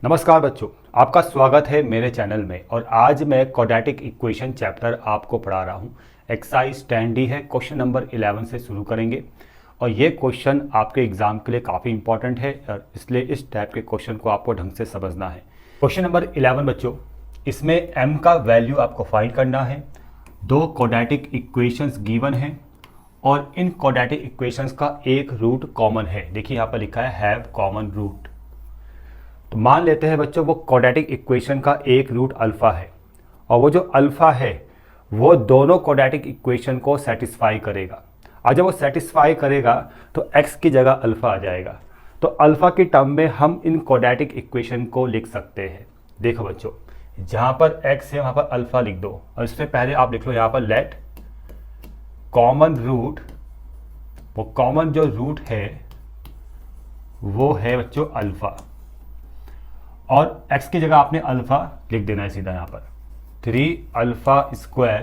नमस्कार बच्चों, आपका स्वागत है मेरे चैनल में। और आज मैं क्वाड्रेटिक इक्वेशन चैप्टर आपको पढ़ा रहा हूँ। एक्सरसाइज 10D है, क्वेश्चन नंबर 11 से शुरू करेंगे। और ये क्वेश्चन आपके एग्जाम के लिए काफ़ी इंपॉर्टेंट है, और इसलिए इस टाइप के क्वेश्चन को आपको ढंग से समझना है। क्वेश्चन नंबर 11 बच्चों, इसमें m का वैल्यू आपको फाइंड करना है। दो क्वाड्रेटिक इक्वेशंस गिवन हैं और इन क्वाड्रेटिक इक्वेशंस का एक रूट कॉमन है। देखिए यहाँ पर लिखा है हैव कॉमन रूट। तो मान लेते हैं बच्चों वो क्वाड्रेटिक इक्वेशन का एक रूट अल्फा है, और वो जो अल्फा है वो दोनों क्वाड्रेटिक इक्वेशन को सेटिस्फाई करेगा। और जब वो सेटिस्फाई करेगा तो x की जगह अल्फा आ जाएगा। तो अल्फा की टर्म में हम इन क्वाड्रेटिक इक्वेशन को लिख सकते हैं। देखो बच्चों, जहाँ पर x है वहाँ पर अल्फा लिख दो, और इससे पहले आप लिख लो यहाँ पर लेट कॉमन रूट। वो कॉमन जो रूट है वो है बच्चों अल्फा, और x की जगह आपने अल्फा लिख देना है सीधा यहाँ पर। 3 alpha square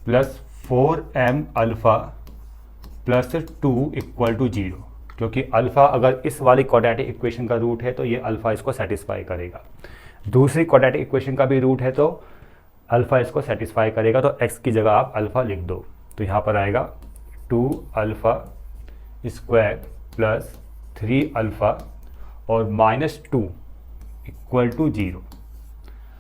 plus 4m alpha plus 2 equal to 0, क्योंकि अल्फा अगर इस वाली क्वाड्रेटिक इक्वेशन का रूट है तो ये अल्फा इसको सेटिस्फाई करेगा। दूसरी क्वाड्रेटिक इक्वेशन का भी रूट है तो अल्फा इसको सेटिस्फाई करेगा। तो x की जगह आप अल्फा लिख दो। तो यहाँ पर आएगा 2 अल्फा स्क्वायर प्लस 3 अल्फा और माइनस 2 इक्वल टू 0।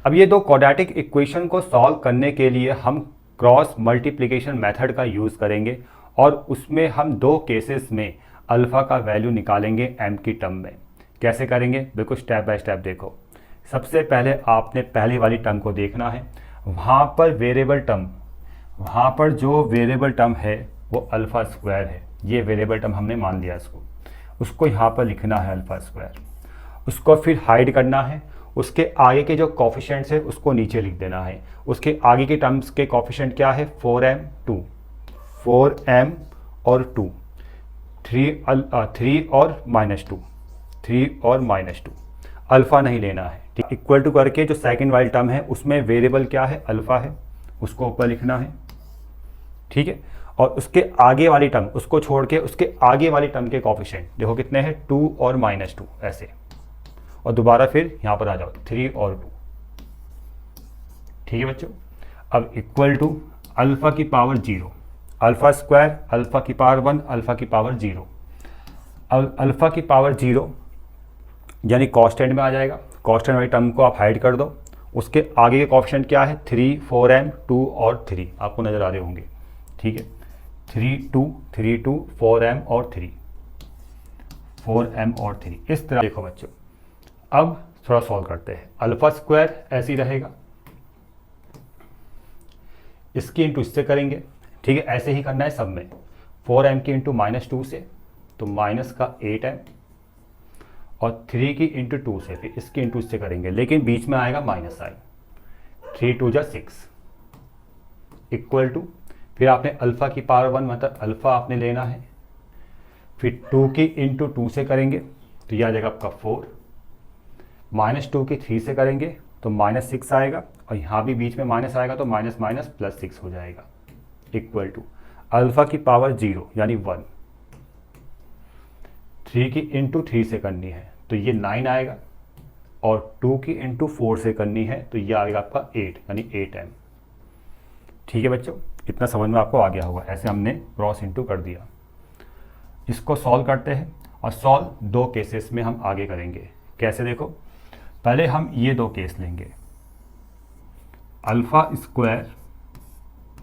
अब ये दो क्वाड्रेटिक इक्वेशन को सॉल्व करने के लिए हम क्रॉस मल्टीप्लिकेशन मेथड का यूज़ करेंगे, और उसमें हम दो केसेस में अल्फ़ा का वैल्यू निकालेंगे m की टर्म में। कैसे करेंगे, बिल्कुल स्टेप बाय स्टेप देखो। सबसे पहले आपने पहली वाली टर्म को देखना है। वहाँ पर वेरिएबल टर्म, वहाँ पर जो वेरिएबल टर्म है वो अल्फ़ा स्क्वायर है। ये वेरिएबल टर्म हमने मान लिया इसको, उसको यहाँ पर लिखना है अल्फ़ा स्क्वायर। उसको फिर हाइड करना है। उसके आगे के जो कॉफिशेंट्स है उसको नीचे लिख देना है। उसके आगे के टर्म्स के कॉफिशेंट क्या है, 4m 2, 4m और 2, 3 और माइनस 2, 3 और माइनस 2। अल्फ़ा नहीं लेना है, ठीक। इक्वल टू करके जो सेकंड वाली टर्म है उसमें वेरिएबल क्या है, अल्फ़ा है, उसको ऊपर लिखना है, ठीक है। और उसके आगे वाली टर्म, उसको छोड़ के उसके आगे वाली टर्म के कॉफिशेंट देखो कितने हैं, 2 और माइनस 2 ऐसे। और दोबारा फिर यहाँ पर आ जाओ 3 और 2, ठीक है बच्चों। अब इक्वल टू अल्फ़ा की पावर 0, अल्फ़ा स्क्वायर अल्फ़ा की पावर 1 अल्फ़ा की पावर 0। अब अल्फ़ा की पावर 0 यानी कॉन्स्टेंट में आ जाएगा। कॉन्स्टेंट वाली टर्म को आप हाइड कर दो। उसके आगे के कोएफिशिएंट क्या है, 3 4m 2 और 3 आपको नज़र आ रहे होंगे, ठीक है। 3 2 4m और 3, 4m और 3 इस तरह देखो बच्चों। अब थोड़ा सॉल्व करते हैं। अल्फ़ा स्क्वायर ऐसे ही रहेगा, इसकी इंटू इससे करेंगे, ठीक है। ऐसे ही करना है सब में। 4m की इंटू माइनस 2 से तो माइनस का 8m, और 3 की इंटू 2 से फिर इसकी इंटू इससे करेंगे, लेकिन बीच में आएगा माइनस साइन। 3 2 जा 6 इक्वल टू, फिर आपने अल्फ़ा की पावर 1 मतलब अल्फ़ा आपने लेना है, फिर 2 की इंटू 2 से करेंगे तो यह आ जाएगा आपका 4, माइनस 2 की 3 से करेंगे तो माइनस 6 आएगा, और यहाँ भी बीच में माइनस आएगा तो माइनस माइनस प्लस 6 हो जाएगा। इक्वल टू अल्फ़ा की पावर 0 यानी 1, 3 की इंटू 3 से करनी है तो ये 9 आएगा, और 2 की इंटू 4 से करनी है तो ये आएगा आपका 8 यानी 8m, ठीक है बच्चों। इतना समझ में आपको आ गया होगा। ऐसे हमने क्रॉस इंटू कर दिया। इसको सॉल्व करते हैं, और सॉल्व दो केसेस में हम आगे करेंगे। कैसे देखो, पहले हम ये दो केस लेंगे। अल्फ़ा स्क्वायर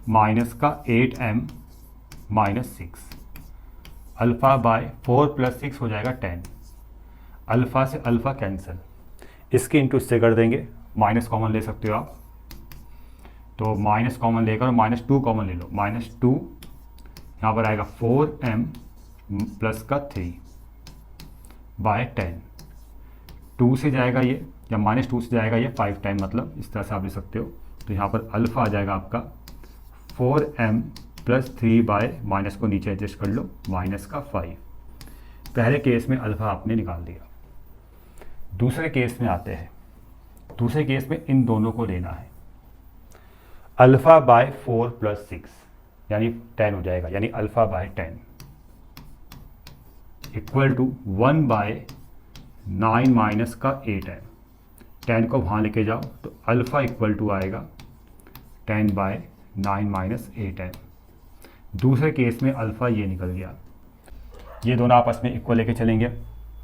माइनस का 8m minus 6, alpha bye 4 plus 6 हो जाएगा 10। अल्फ़ा से अल्फ़ा कैंसिल, इसकी इंटू इससे कर देंगे, माइनस कॉमन ले सकते हो आप, तो माइनस कॉमन लेकर माइनस 2 कॉमन ले लो। माइनस 2 यहाँ पर आएगा 4m प्लस का 3 बाय 10। 2 से जाएगा ये, या माइनस 2 से जाएगा ये 5 टाइम, मतलब इस तरह से आप ले सकते हो। तो यहाँ पर अल्फ़ा आ जाएगा आपका 4m प्लस 3 बाय, माइनस को नीचे एडजस्ट कर लो, माइनस का 5। पहले केस में अल्फ़ा आपने निकाल दिया। दूसरे केस में आते हैं। दूसरे केस में इन दोनों को लेना है। अल्फ़ा बाय 4 प्लस 6 यानी 10 हो जाएगा, यानी alpha by 10 equal to 1 by 9 minus का 8 है। 10 को वहाँ लेके जाओ तो अल्फ़ा इक्वल टू आएगा 10/9 माइनस 8m। दूसरे केस में अल्फ़ा ये निकल गया, ये दोनों आपस में इक्वल लेके चलेंगे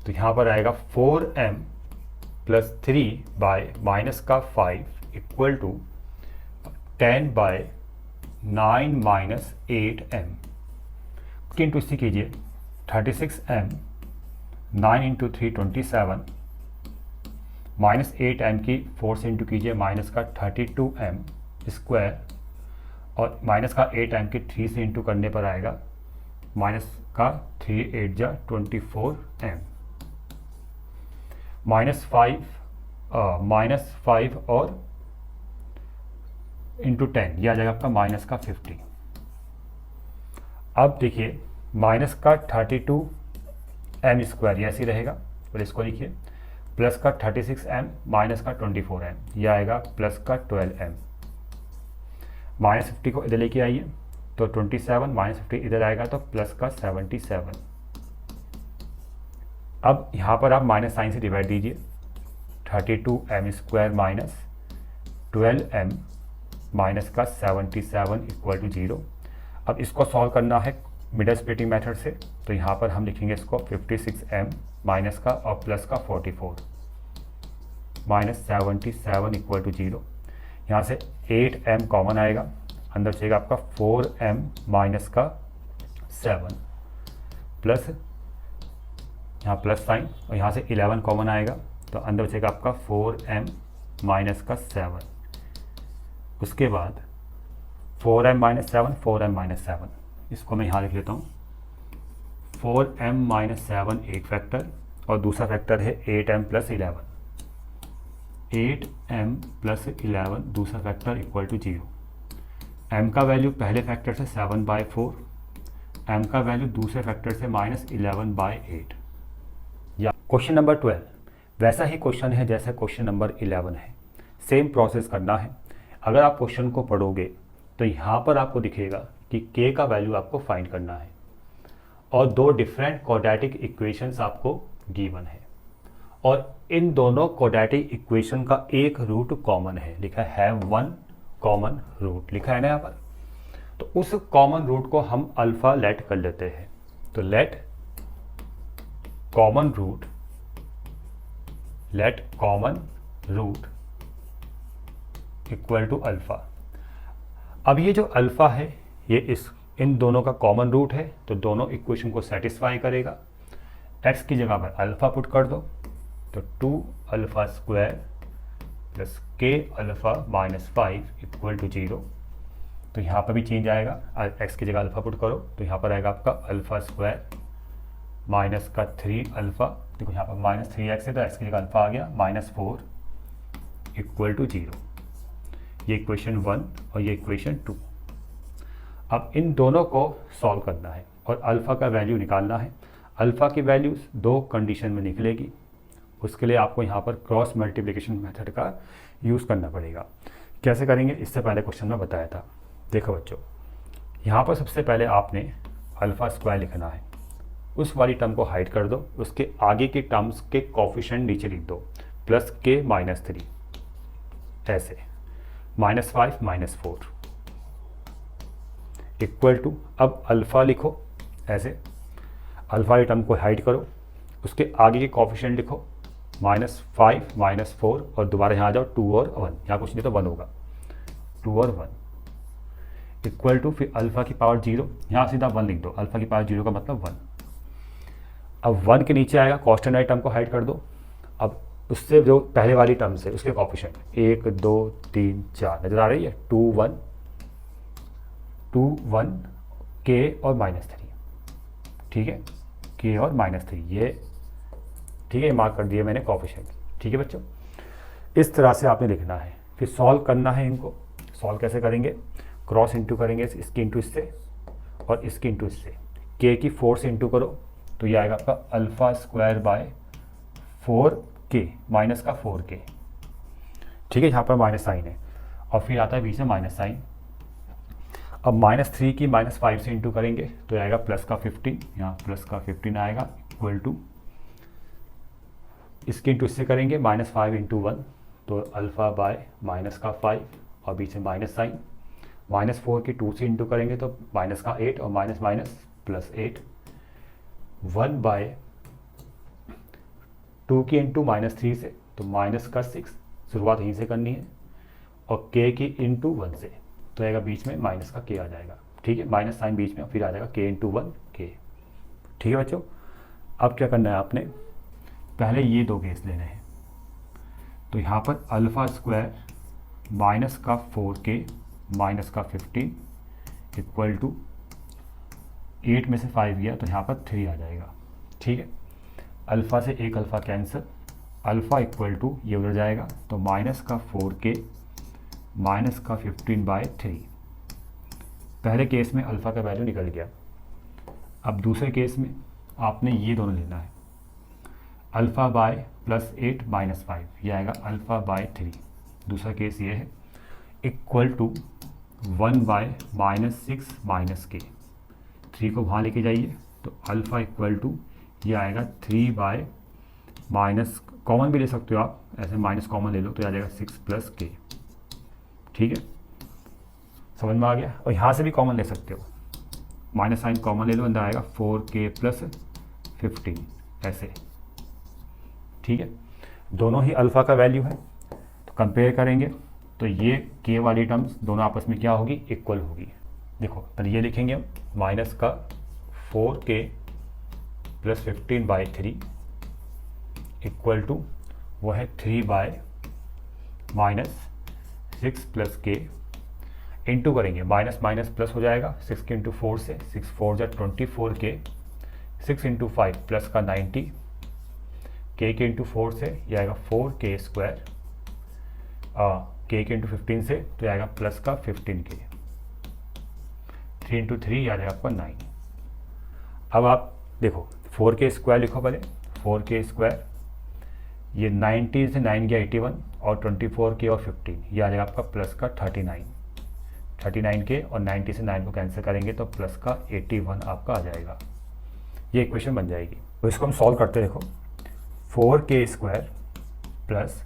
तो यहाँ पर आएगा 4m प्लस 3/माइनस का 5 इक्वल टू 10/9 माइनस 8m। इसकी इंटू इससे कीजिए 36m, 9 इंटू 3 27, माइनस 8m की 4 से इंटू कीजिए माइनस का 32m स्क्वायर, और माइनस का 8m की 3 से इंटू करने पर आएगा माइनस का 3 8 जा 24m, -5 और इंटू 10 यह आ जाएगा आपका माइनस का 50। अब देखिए माइनस का 32m स्क्वायर ऐसे ही रहेगा, और इसको लिखिए प्लस का 36m माइनस का 24m यह आएगा प्लस का 12m। -50 को इधर लेके आइए तो 27 -50 इधर आएगा तो प्लस का 77। अब यहाँ पर आप माइनस साइन से डिवाइड दीजिए, 32m square minus 12m minus का 77 इक्वल टू 0। अब इसको सॉल्व करना है मिडल स्प्लिटिंग मेथड से, तो यहाँ पर हम लिखेंगे इसको 56m माइनस का और प्लस का 44 माइनस 77 इक्वल टू 0। यहाँ से 8m कॉमन आएगा, अंदर बचेगा आपका 4m माइनस का 7 प्लस यहाँ प्लस साइन, और यहाँ से 11 कॉमन आएगा तो अंदर बचेगा आपका 4m माइनस का 7। उसके बाद 4m माइनस 7, 4m माइनस 7, इसको मैं यहाँ लिख लेता हूँ। 4m माइनस 7 एक फैक्टर और दूसरा फैक्टर है 8m प्लस 11। 8m प्लस 11 दूसरा फैक्टर इक्वल टू 0। m का वैल्यू पहले फैक्टर से 7/4, m का वैल्यू दूसरे फैक्टर से -11/8। या क्वेश्चन नंबर 12 वैसा ही क्वेश्चन है जैसे क्वेश्चन नंबर 11 है, सेम प्रोसेस करना है। अगर आप क्वेश्चन को पढ़ोगे तो यहाँ पर आपको दिखेगा कि k का वैल्यू आपको फाइंड करना है और दो डिफरेंट क्वाड्रेटिक इक्वेशंस आपको गिवन है, और इन दोनों क्वाड्रेटिक इक्वेशन का एक रूट कॉमन है, लिखा है वन कॉमन रूट लिखा है ना यहाँ पर। तो उस कॉमन रूट को हम अल्फा लेट कर लेते हैं, तो let common root equal to alpha. अब ये जो अल्फा है ये इन दोनों का कॉमन रूट है, तो दोनों इक्वेशन को सेटिस्फाई करेगा। x की जगह पर अल्फा पुट कर दो तो 2 alpha square plus k alpha minus 5 equal to 0। तो यहाँ पर भी चेंज आएगा, x की जगह अल्फा पुट करो तो यहाँ पर आएगा आपका अल्फा स्क्वायर माइनस का 3 अल्फा, देखो यहाँ पर -3x है तो x की जगह अल्फा आ गया -4 इक्वल टू 0। ये इक्वेशन 1 और ये इक्वेशन 2। अब इन दोनों को सॉल्व करना है और अल्फ़ा का वैल्यू निकालना है। अल्फ़ा की वैल्यूज़ दो कंडीशन में निकलेगी, उसके लिए आपको यहाँ पर क्रॉस मल्टीप्लिकेशन मेथड का यूज़ करना पड़ेगा। कैसे करेंगे इससे पहले क्वेश्चन में बताया था। देखो बच्चों, यहाँ पर सबसे पहले आपने अल्फ़ा स्क्वायर लिखना है, उस वाली टर्म को हाइड कर दो, उसके आगे की टर्म्स के कोफिशिएंट नीचे लिख दो, प्लस k -3 ऐसे -5 -4 इक्वल टू, अब अल्फ़ा लिखो ऐसे, अल्फ़ा की टर्म को हाइड करो, उसके आगे के कोफिशिएंट लिखो -5 -4 और दोबारा यहाँ आ जाओ 2 और 1, यहाँ कुछ नहीं तो 1 होगा, 2 और 1 इक्वल टू, फिर अल्फ़ा की पावर 0, यहाँ सीधा 1 लिख दो, अल्फ़ा की पावर 0 का मतलब 1। अब 1 के नीचे आएगा कांस्टेंट वाली टर्म को हाइड कर दो, अब उससे जो पहले वाली टर्म से उसके कोफिशिएंट 1 2 3 4 नजर आ रही है, 2 1 k और -3, ठीक है, k और -3 ये ठीक है, मार्क कर दिए मैंने कोफिशिएंट। ठीक है बच्चों, इस तरह से आपने लिखना है, फिर सॉल्व करना है। इनको सॉल्व कैसे करेंगे, क्रॉस इंटू करेंगे, इसकी इंटू इससे और इसकी इंटू इससे, k की 4 से इंटू करो तो ये आएगा आपका alpha square bye 4k minus का 4k, ठीक है, यहाँ पर माइनस साइन है और फिर आता है बीच में माइनस साइन। अब -3 की -5 से इंटू करेंगे तो आएगा प्लस का 15, यहाँ प्लस का 15 आएगा इक्वल टू, इसकी इंटू इससे करेंगे -5 × 1 तो अल्फ़ा बाय माइनस का 5 और बीच में माइनस साइन, -4 की 2 से इंटू करेंगे तो माइनस का 8 और माइनस माइनस प्लस 8, 1 बाय 2 की इंटू -3 से तो माइनस का 6, शुरुआत यहीं से करनी है, और k की इंटू 1 से तो आएगा बीच में माइनस का k आ जाएगा। ठीक है, माइनस साइन बीच में फिर आ जाएगा k इंटू 1 k। ठीक है बच्चों, अब क्या करना है आपने, पहले ये दो केस लेने हैं। तो यहाँ पर अल्फ़ा स्क्वायर माइनस का 4k माइनस का 15 इक्वल टू 8 में से 5 गया तो यहाँ पर 3 आ जाएगा। ठीक है, अल्फ़ा से एक alpha cancel, alpha equal to ये उधर जाएगा तो माइनस का 4k माइनस का 15/3। पहले केस में अल्फ़ा का वैल्यू निकल गया। अब दूसरे केस में आपने ये दोनों लेना है, अल्फ़ा बाय प्लस 8 माइनस 5, यह आएगा अल्फ़ा बाय 3। दूसरा केस ये है, इक्वल टू 1 बाय -6 माइनस के, 3 को वहाँ लेके जाइए तो अल्फ़ा इक्वल टू ये आएगा 3 बाय माइनस, कॉमन भी ले सकते हो आप, ऐसे माइनस कॉमन ले लो तो आ जाएगा 6 प्लस के। ठीक है, समझ में आ गया। और यहाँ से भी कॉमन ले सकते हो, माइनस साइन कॉमन ले लो, अंदर आएगा 4k प्लस 15 ऐसे। ठीक है, दोनों ही अल्फ़ा का वैल्यू है तो कंपेयर करेंगे तो ये k वाली टर्म्स दोनों आपस में क्या होगी, इक्वल होगी। देखो पहले ये लिखेंगे हम, माइनस का 4k प्लस 15/3 इक्वल टू वो है 3 बाय माइनस 6 प्लस के, इंटू करेंगे माइनस माइनस प्लस हो जाएगा, 6 के इंटू 4 से 6 4 जा 24k, 6 इंटू 5 प्लस का 90, k के इंटू 4 से ये आएगा 4k स्क्वायर, k के इंटू 15 से तो आएगा प्लस का 15k, 3 इंटू 3 आ जाएगा आपका 9। अब आप देखो 4k स्क्वायर लिखो पहले, 4k स्क्वायर, ये 90 से 9 गया 81 और 24k और 15 ये आ जाएगा आपका प्लस का 39k और 90 से 9 को कैंसिल करेंगे तो प्लस का 81 आपका आ जाएगा। ये इक्वेशन बन जाएगी। तो इसको हम सॉल्व करते देखो, 4k स्क्वायर प्लस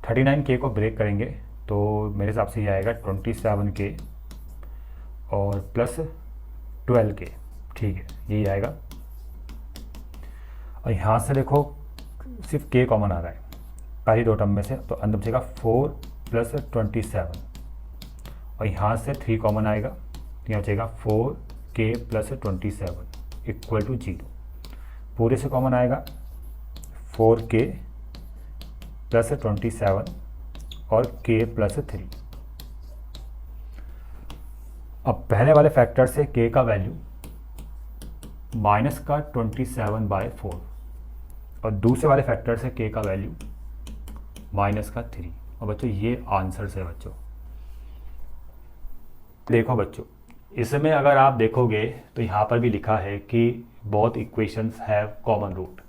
39k को ब्रेक करेंगे तो मेरे हिसाब से ये आएगा 27k और प्लस 12k। ठीक है, यही आएगा। और यहाँ से देखो सिर्फ k कॉमन आ रहा है पहली दो टर्म में से, तो अंदर बचेगा 4 प्लस 27 और यहाँ से 3 कॉमन आएगा तो यहाँ बचेगा 4k प्लस 27 इक्वल टू 0। पूरे से कॉमन आएगा 4k प्लस 27 और k प्लस 3। अब पहले वाले फैक्टर से k का वैल्यू माइनस का 27/4 और दूसरे वाले फैक्टर से k का वैल्यू माइनस का 3। और बच्चों ये आंसर है बच्चों। देखो बच्चों, इसमें अगर आप देखोगे तो यहाँ पर भी लिखा है कि both equations have common root,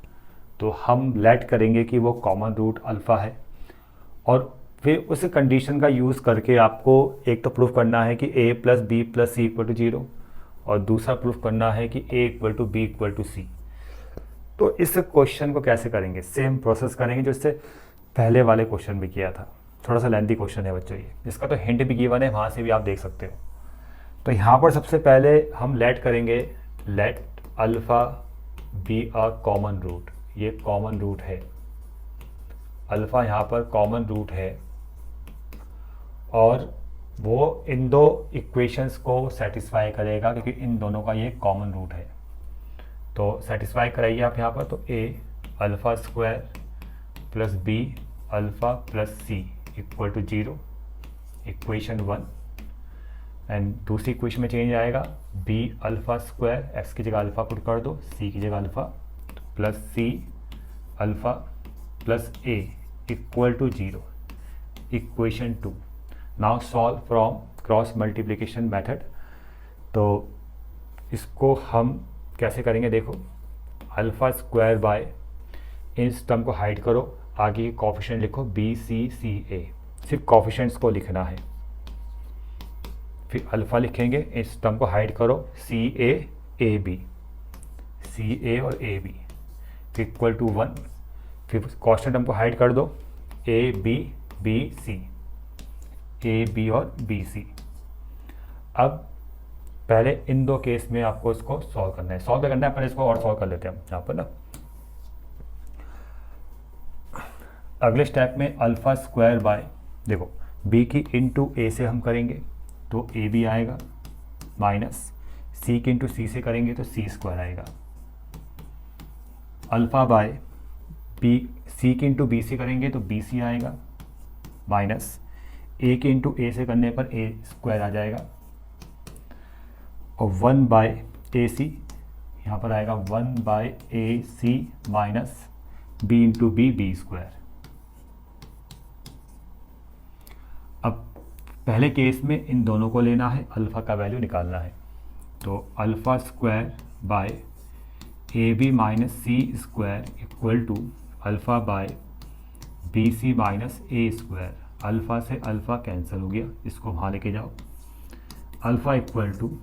तो हम लेट करेंगे कि वो कॉमन रूट अल्फ़ा है और फिर उस कंडीशन का यूज़ करके आपको एक तो प्रूफ करना है कि a plus B plus C equal to 0 और दूसरा प्रूफ करना है कि a equal to B equal to C. तो इस क्वेश्चन को कैसे करेंगे, सेम प्रोसेस करेंगे जो इससे पहले वाले क्वेश्चन भी किया था। थोड़ा सा लेंथी क्वेश्चन है बच्चों ये, इसका तो हिंट भी गिवन है, वहाँ से भी आप देख सकते हो। तो यहाँ पर सबसे पहले हम लेट करेंगे, let alpha be a common root. ये कॉमन रूट है, अल्फ़ा यहाँ पर कॉमन रूट है और वो इन दो इक्वेशंस को सेटिस्फाई करेगा क्योंकि इन दोनों का ये कॉमन रूट है। तो सेटिस्फाई कराइए आप यहाँ पर, तो a alpha square plus b alpha plus c equal to 0 equation 1। And दूसरी इक्वेशन में चेंज आएगा b अल्फ़ा स्क्वायर, x की जगह अल्फ़ा पुट कर दो, c की जगह alpha, plus c alpha plus a equal to 0 equation 2। Now solve from cross multiplication method. तो इसको हम कैसे करेंगे, देखो अल्फ़ा स्क्वायर बाय, इस टर्म को हाइड करो, आगे कोफिशिएंट लिखो b c c a, सिर्फ कोफिशिएंट्स को लिखना है। फिर अल्फ़ा लिखेंगे, इस टर्म को हाइड करो, c a a b, c a और a b इक्वल टू 1। फिर कॉन्स्टेंट टर्म को हाइड कर दो, a b B C, A B और बी सी। अब पहले इन दो केस में आपको इसको सॉल्व करना है। सॉल्व करना है पहले इसको और सॉल्व कर लेते हैं हम यहाँ पर ना। अगले स्टेप में अल्फा स्क्वायर बाय, देखो बी की इंटू ए से हम करेंगे तो ए बी आएगा, माइनस सी की इंटू सी से करेंगे तो सी स्क्वायर आएगा। अल्फ़ा बाय बी, सी की इंटू बी से करेंगे तो बी सी आएगा, माइनस ए के इंटू ए से करने पर ए स्क्वायर आ जाएगा, और 1 बाय ए सी, यहाँ पर आएगा 1 by A C minus B into B, B square. अब पहले केस में इन दोनों को लेना है, अल्फ़ा का वैल्यू निकालना है, तो alpha square by A B minus C square equal to alpha by B C minus A square. Alpha से अल्फ़ा कैंसिल हो गया, इसको वहाँ लेके जाओ। Alpha equal to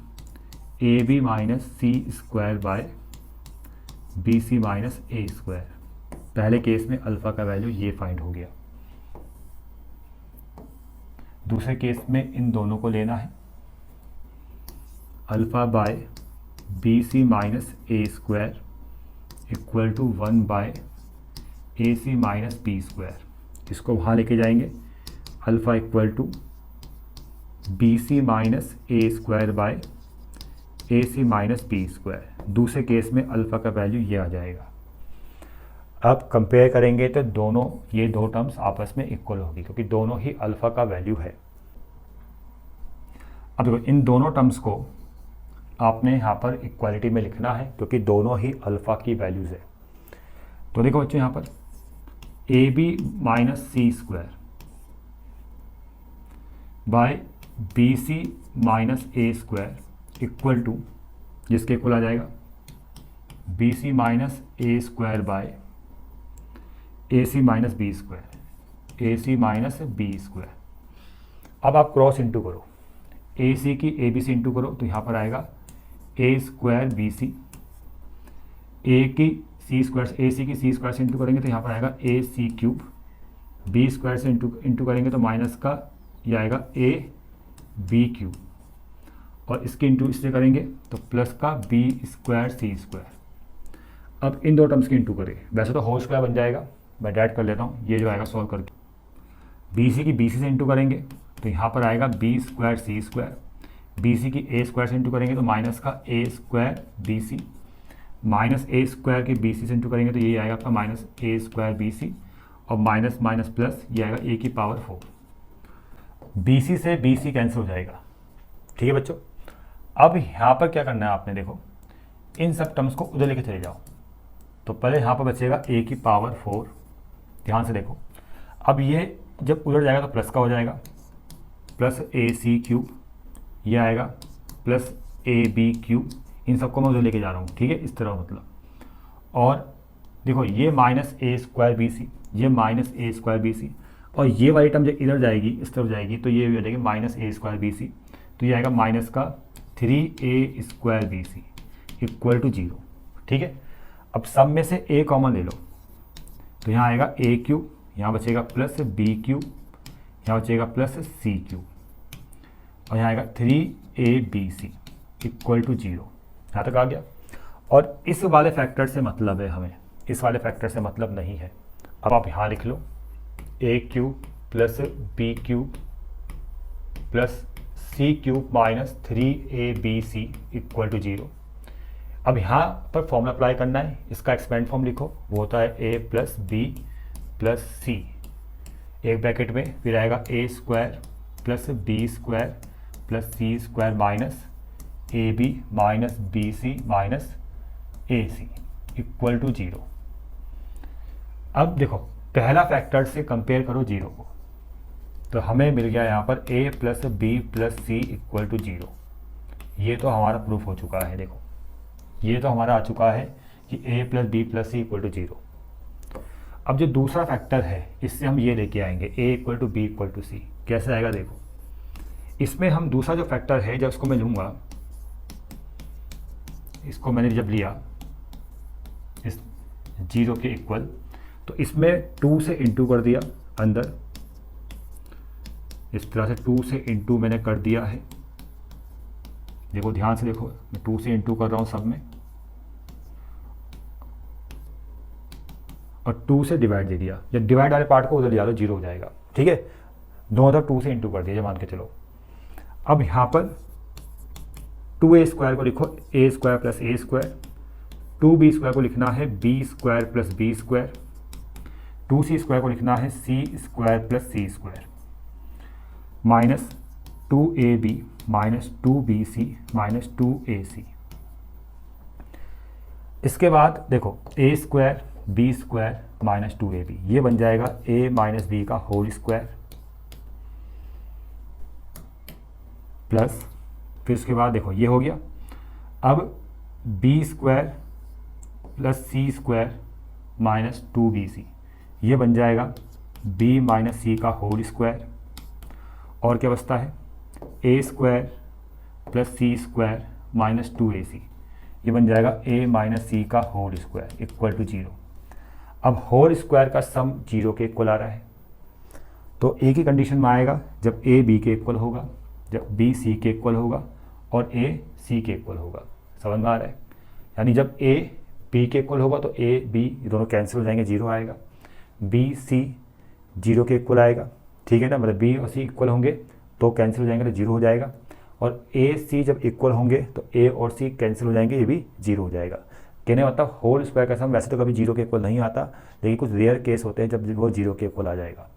A B minus C square by B C minus A square. पहले case में alpha का वैल्यू ये फाइंड हो गया। दूसरे केस में इन दोनों को लेना है, alpha by B C minus A square equal to 1 by A C minus B square. इसको वहाँ लेके जाएंगे, alpha equal to B C minus A square by A C minus B square. दूसरे केस में अल्फ़ा का value ये आ जाएगा। अब कंपेयर करेंगे तो दोनों, ये दो टर्म्स आपस में इक्वल होगी क्योंकि दोनों ही अल्फ़ा का वैल्यू है। अब देखो इन दोनों टर्म्स को आपने यहाँ पर इक्वालिटी में लिखना है क्योंकि दोनों ही अल्फ़ा की वैल्यूज़ है। तो देखो बच्चों यहाँ पर A B minus C square by B C minus A square equal to, जिसके इक्वल आ जाएगा B C minus A square by A C minus B square, A C minus B square. अब आप क्रॉस इंटू करो, ए सी की A B C into करो तो यहाँ पर आएगा ए स्क्वायर बी सी, ए की सी स्क्वायर, ए सी की सी स्क्वायर से इंटू करेंगे तो यहाँ पर आएगा ए सी क्यूब, बी स्क्वायर से इंटू करेंगे तो माइनस का ये आएगा ए बी क्यूब, और इसके इंटू इससे करेंगे तो प्लस का बी स्क्वायर सी स्क्वायर। अब इन दो टर्म्स के इंटू करें, वैसे तो होल स्क्वायर बन जाएगा, मैं डायरेक्ट कर लेता हूँ, ये जो आएगा सॉल्व करके बी सी की बी सी से इंटू करेंगे तो यहाँ पर आएगा बी स्क्वायर सी स्क्वायर, बी सी की ए स्क्वायर से इंटू करेंगे तो माइनस का ए square B C, minus A square की बी सी से इंटू करेंगे तो ये आएगा आपका माइनस ए स्क्वायर बी सी, और माइनस माइनस प्लस ये आएगा ए की पावर 4। बी सी से बी सी कैंसिल हो जाएगा। ठीक है बच्चों, अब यहाँ पर क्या करना है आपने, देखो इन सब टर्म्स को उधर लेके चले जाओ। तो पहले यहाँ पर बचेगा ए की पावर 4, ध्यान से देखो। अब ये जब उधर जाएगा तो प्लस का हो जाएगा, प्लस ए सी क्यूब, ये आएगा प्लस ए बी क्यूब, इन सबको मैं उधर लेके जा रहा हूँ। ठीक है, इस तरह मतलब। और देखो ये माइनस ए स्क्वायर बी सी, ये माइनस ए स्क्वायर बी सी, और ये वाली टर्म जब इधर जाएगी इस तरफ जाएगी तो ये हो जाएगी minus A square B C, तो ये आएगा माइनस का 3a square B C equal to 0। ठीक है, अब सब में से a कॉमन ले लो तो यहाँ आएगा ए क्यूब, यहाँ बचेगा प्लस बी क्यूब, यहाँ बचेगा प्लस सी क्यूब, और यहाँ आएगा 3ab इक्वल टू 0। यहाँ तक आ गया। और इस वाले फैक्टर से मतलब है हमें, इस वाले फैक्टर से मतलब नहीं है। अब आप यहाँ लिख लो A cube plus B cube plus C cube minus 3ab equal to 0। अब यहाँ पर फॉर्मूला अप्लाई करना है, इसका एक्सपेंड फॉर्म लिखो, वो होता है a plus B plus C, एक ब्रैकेट में फिर आएगा A square plus B square plus C square minus A B minus B C minus A C equal to 0। अब देखो पहला फैक्टर से कंपेयर करो 0 को, तो हमें मिल गया यहाँ पर a plus B plus C equal to 0। ये तो हमारा प्रूफ हो चुका है। देखो ये तो हमारा आ चुका है कि a plus B plus C equal to 0। अब जो दूसरा फैक्टर है इससे हम ये लेके आएंगे a equal to B equal to C. कैसे आएगा देखो, इसमें हम दूसरा जो फैक्टर है जब इसको मैं लूँगा, इसको मैंने जब लिया इस 0 के इक्वल, तो इसमें 2 से इंटू कर दिया अंदर, इस तरह से 2 से इंटू मैंने कर दिया है। देखो ध्यान से देखो, मैं 2 से इंटू कर रहा हूँ सब में, और 2 से डिवाइड दे दिया। जब डिवाइड वाले पार्ट को उधर ले जा लो, 0 हो जाएगा। ठीक है, दोनों तरफ 2 से इंटू कर दिया, जब मान के चलो। अब यहाँ पर 2a² को लिखो a² प्लस a², 2b² को लिखना है b² प्लस b², 2c² को लिखना है c² plus c², minus 2ab minus 2bc minus 2ac। इसके बाद देखो a² b² माइनस 2ab, ये बन जाएगा a माइनस b का होल स्क्वायर, प्लस फिर उसके बाद देखो ये हो गया। अब b² plus c² minus 2bc, ये बन जाएगा b माइनस c का होल स्क्वायर, और क्या बचता है a² plus c² minus 2ac, ये बन जाएगा a माइनस c का होल स्क्वायर इक्वल टू 0। अब होल स्क्वायर का सम 0 के इक्वल आ रहा है, तो एक ही कंडीशन में आएगा जब a b के इक्वल होगा, जब b c के इक्वल होगा और a c के इक्वल होगा। समझ में आ रहा है? यानी जब a b के इक्वल होगा तो a b दोनों कैंसिल हो जाएंगे, 0 आएगा, b c 0 के इक्वल आएगा। ठीक है ना, मतलब b और c इक्वल होंगे तो कैंसिल हो जाएंगे तो 0 हो जाएगा, और a c जब इक्वल होंगे तो a और c कैंसिल हो जाएंगे, ये भी 0 हो जाएगा। कहने मतलब होल स्क्वायर का सम वैसे तो कभी 0 के इक्वल नहीं आता, लेकिन कुछ रेयर केस होते हैं जब वो 0 के इक्वल आ जाएगा।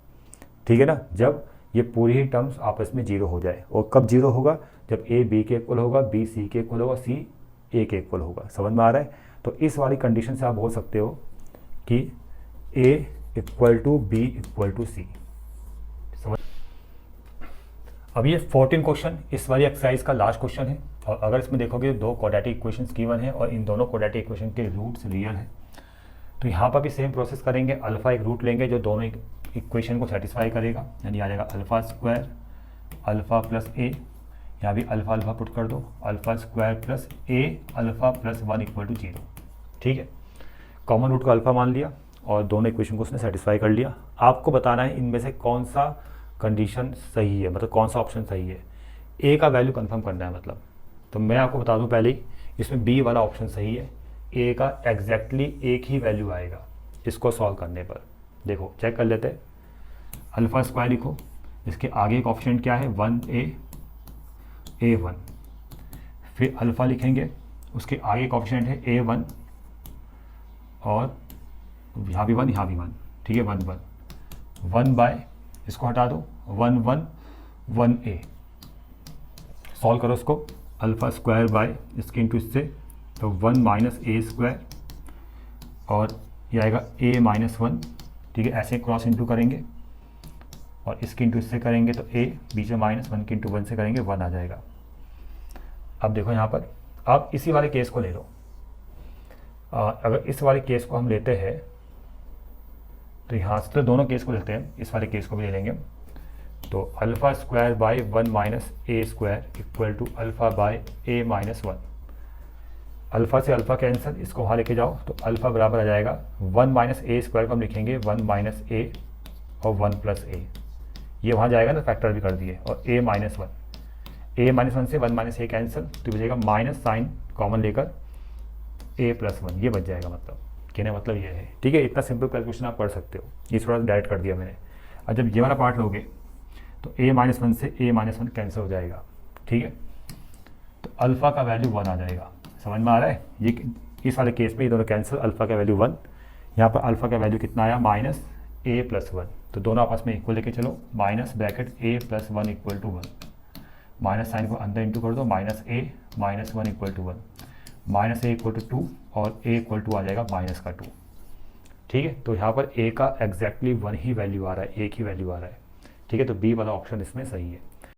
ठीक है ना, जब ये पूरी ही टर्म्स आपस में 0 हो जाए। और कब 0 होगा? जब a b के इक्वल होगा, b c के इक्वल होगा, c a के इक्वल होगा। समझ में आ रहा है? तो इस वाली कंडीशन से आप बोल सकते हो कि a equal to b equal to c। समझ? अब ये 14 क्वेश्चन इस वाली एक्सरसाइज का लास्ट क्वेश्चन है, और अगर इसमें देखोगे 2 क्वाड्रेटिक इक्वेशंस गिवन है और इन दोनों क्वाड्रेटिक इक्वेशन के रूट्स रियल है। तो यहाँ पर भी सेम प्रोसेस करेंगे, अल्फा एक रूट लेंगे जो दोनों इक्वेशन को सेटिस्फाई करेगा, यानी आ जाएगा α² अल्फा प्लस a, यहाँ भी अल्फा अल्फा पुट कर दो, α² plus a alpha plus 1 equal to 0। ठीक है, कॉमन रूट को अल्फा मान लिया और दोनों इक्वेशन को उसने सेटिस्फाई कर लिया। आपको बताना है इनमें से कौन सा कंडीशन सही है, मतलब कौन सा ऑप्शन सही है, a का वैल्यू कंफर्म करना है मतलब। तो मैं आपको बता दूं पहले ही, इसमें b वाला ऑप्शन सही है, a का एग्जैक्टली एक ही वैल्यू आएगा इसको सॉल्व करने पर। देखो चेक कर लेते हैं, α² लिखो, इसके आगे एक ऑप्शन क्या है 1a a1, फिर अल्फ़ा लिखेंगे, उसके आगे एक ऑप्शन है a1 और यहाँ भी 1 यहाँ भी 1। ठीक है, 1 1 1 बाय, इसको हटा दो, 1 1 1a, सॉल्व करो उसको, α² बाय इसके इंटू इससे, तो 1 माइनस a² और ये आएगा a माइनस 1। ठीक है, ऐसे क्रॉस इंटू करेंगे और इसके इंटू इससे करेंगे तो a, बीच में माइनस 1 के इंटू 1 से करेंगे 1 आ जाएगा। अब देखो यहाँ पर, अब इसी वाले केस को ले लो, अगर इस वाले केस को हम लेते हैं तो यहाँ से तो दोनों केस को लेते हैं, इस वाले केस को भी ले लेंगे। तो α² by 1 minus a² equal to alpha by a minus 1। Alpha से अल्फ़ा कैंसिल, इसको वहाँ लेके जाओ तो अल्फ़ा बराबर आ जाएगा 1 माइनस a² को हम लिखेंगे 1 माइनस a और 1 प्लस a, ये वहाँ जाएगा ना, फैक्टर भी कर दिए, और a माइनस 1 से 1 माइनस a कैंसिल, तो बचेगा माइनस साइन कॉमन लेकर a प्लस 1, ये बच जाएगा। मतलब कहने मतलब ये है। ठीक है, इतना सिंपल कैलकुलेशन आप कर सकते हो, ये थोड़ा सा डायरेक्ट कर दिया मैंने। अब जब ये वाला पार्ट लोगे तो a माइनस 1 से a माइनस 1 कैंसिल हो जाएगा। ठीक है, तो अल्फ़ा का वैल्यू 1 आ जाएगा। समझ में आ रहा है? ये इस वाले केस में ये दोनों कैंसिल, अल्फ़ा का वैल्यू 1, यहाँ पर अल्फ़ा का वैल्यू कितना आया माइनस a प्लस 1, तो दोनों आपस में इक्वल लेके चलो, minus bracket a plus 1 equal to 1, minus sign को अंदर इंटू कर दो, minus a minus 1 equal to 1, minus a equal to 2 और a इक्वल टू आ जाएगा माइनस का 2। ठीक है, तो यहाँ पर a का एग्जैक्टली 1 ही वैल्यू आ रहा है, एक ही वैल्यू आ रहा है। ठीक है, तो b वाला ऑप्शन इसमें सही है।